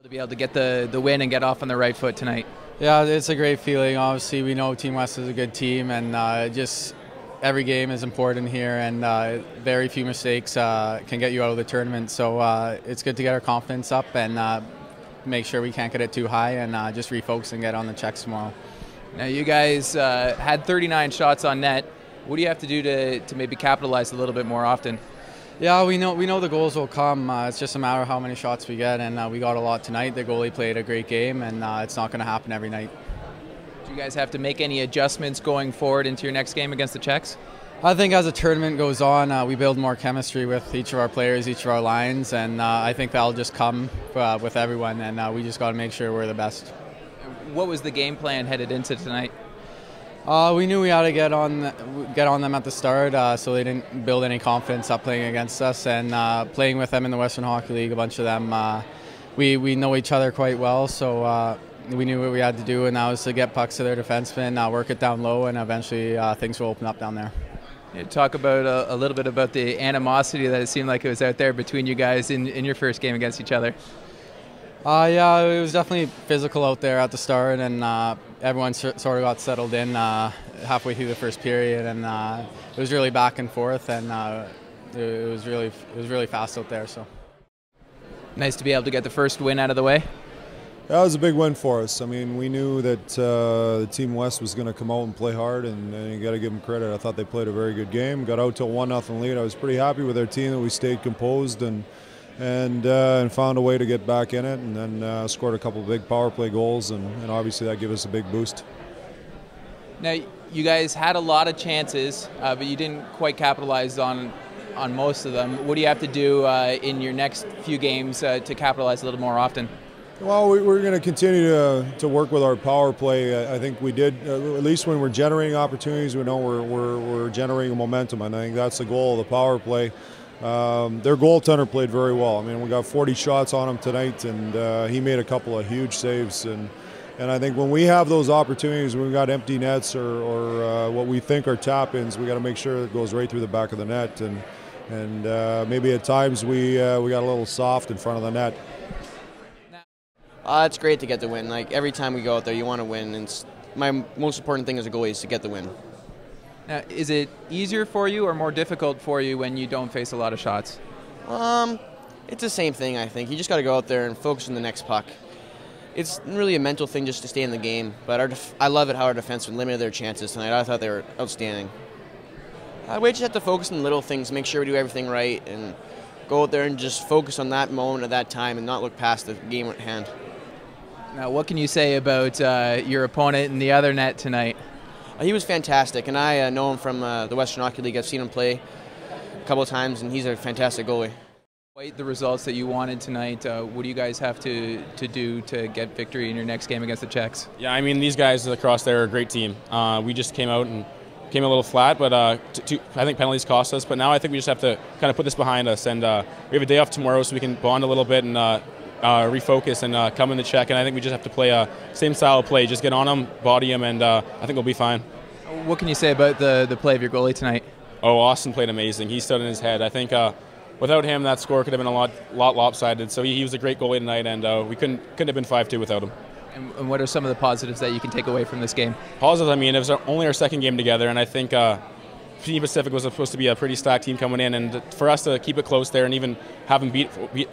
To be able to get the win and get off on the right foot tonight. Yeah, it's a great feeling. Obviously, we know Team West is a good team, and just every game is important here, and very few mistakes can get you out of the tournament. So it's good to get our confidence up and make sure we can't get it too high, and just refocus and get on the checks tomorrow. Now, you guys had 39 shots on net. What do you have to do to maybe capitalize a little bit more often? Yeah, we know the goals will come. It's just a matter of how many shots we get, and we got a lot tonight. The goalie played a great game, and it's not going to happen every night. Do you guys have to make any adjustments going forward into your next game against the Czechs? I think as the tournament goes on, we build more chemistry with each of our players, each of our lines, and I think that'll just come with everyone, and we just got to make sure we're the best. What was the game plan headed into tonight? We knew we had to get on them at the start, so they didn't build any confidence up playing against us. And playing with them in the Western Hockey League, a bunch of them, we know each other quite well, so we knew what we had to do, and that was to get pucks to their defensemen, work it down low, and eventually things will open up down there. Yeah, talk about a little bit about the animosity that it seemed like it was out there between you guys in your first game against each other. Yeah, it was definitely physical out there at the start, and everyone sort of got settled in halfway through the first period, and it was really back and forth, and it was really fast out there. So nice to be able to get the first win out of the way. That was a big win for us. I mean, we knew that Team West was going to come out and play hard, and you got to give them credit. I thought they played a very good game. Got out to a 1-0 lead. I was pretty happy with our team that we stayed composed and found a way to get back in it, and then scored a couple of big power play goals, and obviously that gave us a big boost. Now, you guys had a lot of chances, but you didn't quite capitalize on most of them. What do you have to do in your next few games to capitalize a little more often? Well, we're going to continue to work with our power play. I think we did, at least when we're generating opportunities, we know we're generating momentum, and I think that's the goal of the power play. Their goaltender played very well. I mean, we got 40 shots on him tonight, and he made a couple of huge saves. And I think when we have those opportunities, when we got empty nets or what we think are tap-ins, we got to make sure it goes right through the back of the net. And maybe at times we got a little soft in front of the net. It's great to get the win. Like every time we go out there, you want to win. And my most important thing as a goalie is to get the win. Now, is it easier for you or more difficult for you when you don't face a lot of shots? It's the same thing, I think. You just got to go out there and focus on the next puck. It's really a mental thing just to stay in the game. But I love it how our defensemen limited their chances tonight. I thought they were outstanding. We just have to focus on little things, make sure we do everything right, and go out there and just focus on that moment at that time and not look past the game at hand. Now, what can you say about your opponent in the other net tonight? He was fantastic, and I know him from the Western Hockey League. I've seen him play a couple of times, and he's a fantastic goalie. Despite the results that you wanted tonight, what do you guys have to do to get victory in your next game against the Czechs? Yeah, I mean, these guys across there are a great team. We just came out and came a little flat, but I think penalties cost us. But now I think we just have to kind of put this behind us, and we have a day off tomorrow so we can bond a little bit and refocus and come in the check. And I think we just have to play same style of play, just get on them, body them, and I think we'll be fine. What can you say about the play of your goalie tonight? Oh, Austin played amazing. He stood in his head. I think without him, that score could have been a lot lopsided. So he was a great goalie tonight, and we couldn't have been 5-2 without him. And what are some of the positives that you can take away from this game? Positives, I mean, it was only our second game together, and I think Team Pacific was supposed to be a pretty stacked team coming in, and for us to keep it close there and even have them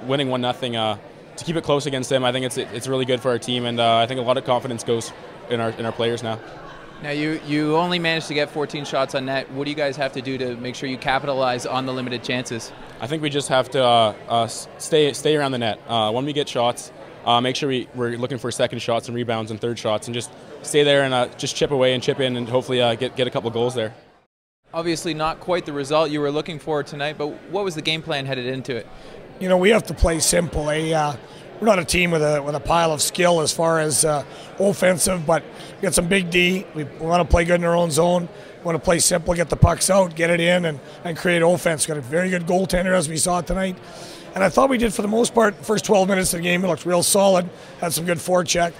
winning 1-0, to keep it close against them, I think it's really good for our team, and I think a lot of confidence goes in our players now. Now, you only managed to get 14 shots on net. What do you guys have to do to make sure you capitalize on the limited chances? I think we just have to stay around the net. When we get shots, make sure we're looking for second shots and rebounds and third shots, and just stay there and just chip away and chip in, and hopefully get a couple of goals there. Obviously not quite the result you were looking for tonight, but what was the game plan headed into it? You know, we have to play simple. We're not a team with a pile of skill as far as offensive, but we got some big D. We want to play good in our own zone. We want to play simple, get the pucks out, get it in, and create offense. Got a very good goaltender, as we saw tonight. And I thought we did, for the most part, the first 12 minutes of the game. It looked real solid, had some good forecheck.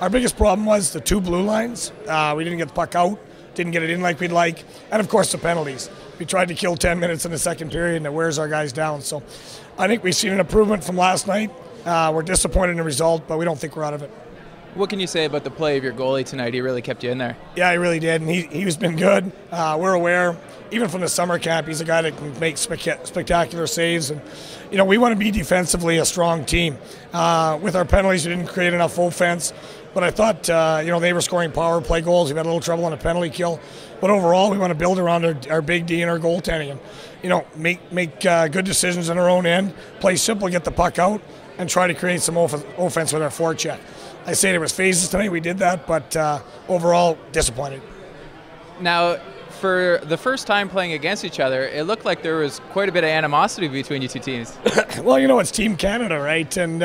Our biggest problem was the two blue lines. We didn't get the puck out, didn't get it in like we'd like, and of course the penalties. We tried to kill 10 minutes in the second period, and it wears our guys down. So I think we've seen an improvement from last night. We're disappointed in the result, but we don't think we're out of it. What can you say about the play of your goalie tonight? He really kept you in there. Yeah, he really did, and he's been good. We're aware, even from the summer camp, he's a guy that can make spectacular saves. And we want to be defensively a strong team. With our penalties, we didn't create enough offense. But I thought, they were scoring power play goals. We've had a little trouble on a penalty kill. But overall, we want to build around our big D and our goaltending. And, make good decisions on our own end, play simple, get the puck out, and try to create some offense with our forecheck. I say there was phases tonight. We did that, but overall, disappointed. Now, for the first time playing against each other, it looked like there was quite a bit of animosity between you two teams. Well, it's Team Canada, right? And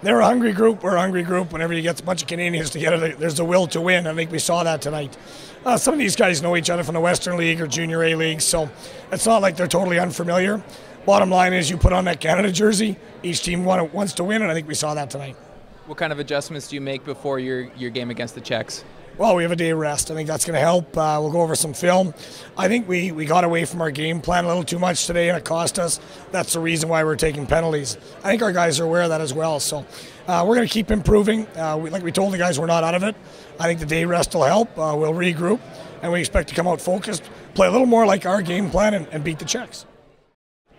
they're a hungry group. We're a hungry group. Whenever you get a bunch of Canadians together, there's a will to win. I think we saw that tonight. Some of these guys know each other from the Western League or Junior A League, so it's not like they're totally unfamiliar. Bottom line is you put on that Canada jersey, each team wants to win, and I think we saw that tonight. What kind of adjustments do you make before your game against the Czechs? Well, we have a day of rest. I think that's going to help. We'll go over some film. I think we got away from our game plan a little too much today, and it cost us. That's the reason why we're taking penalties. I think our guys are aware of that as well. So we're going to keep improving. Like we told the guys, we're not out of it. I think the day rest will help. We'll regroup, and we expect to come out focused, play a little more like our game plan, and beat the Czechs.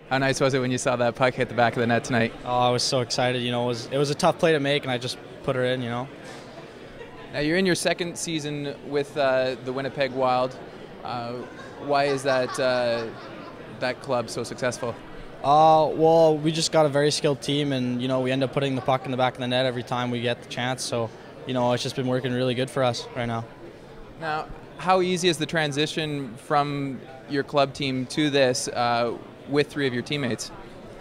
How nice was it when you saw that puck hit the back of the net tonight? Oh, I was so excited. It was a tough play to make, and I just put her in. Now you're in your second season with the Winnipeg Wild. Why is that club so successful? Well, we just got a very skilled team, and we end up putting the puck in the back of the net every time we get the chance. So, it's just been working really good for us right now. Now, how easy is the transition from your club team to this with three of your teammates?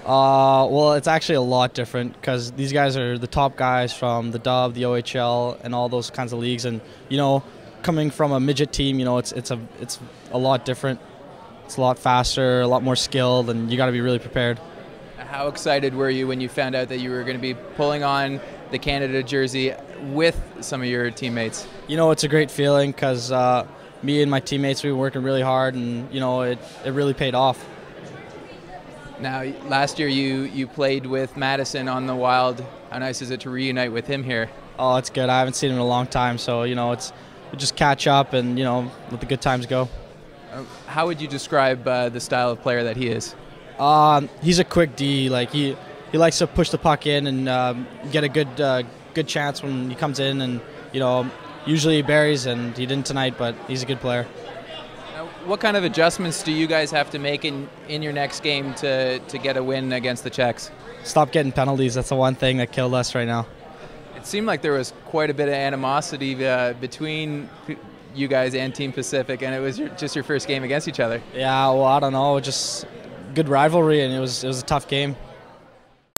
Well, it's actually a lot different because these guys are the top guys from the Dub, the OHL, and all those kinds of leagues. And coming from a midget team, it's a lot different. It's a lot faster, a lot more skilled, and you got to be really prepared. How excited were you when you found out that you were going to be pulling on the Canada jersey with some of your teammates? It's a great feeling because me and my teammates, we were working really hard, and it really paid off. Now, last year you played with Madison on the Wild. How nice is it to reunite with him here? Oh, it's good. I haven't seen him in a long time, so we just catch up and let the good times go. How would you describe the style of player that he is? He's a quick D. Like he likes to push the puck in and get a good chance when he comes in, and usually he buries, and he didn't tonight, but he's a good player. What kind of adjustments do you guys have to make in your next game to get a win against the Czechs? Stop getting penalties. That's the one thing that killed us right now. It seemed like there was quite a bit of animosity between you guys and Team Pacific, and it was just your first game against each other. Yeah, well, I don't know. Just good rivalry, and it was a tough game.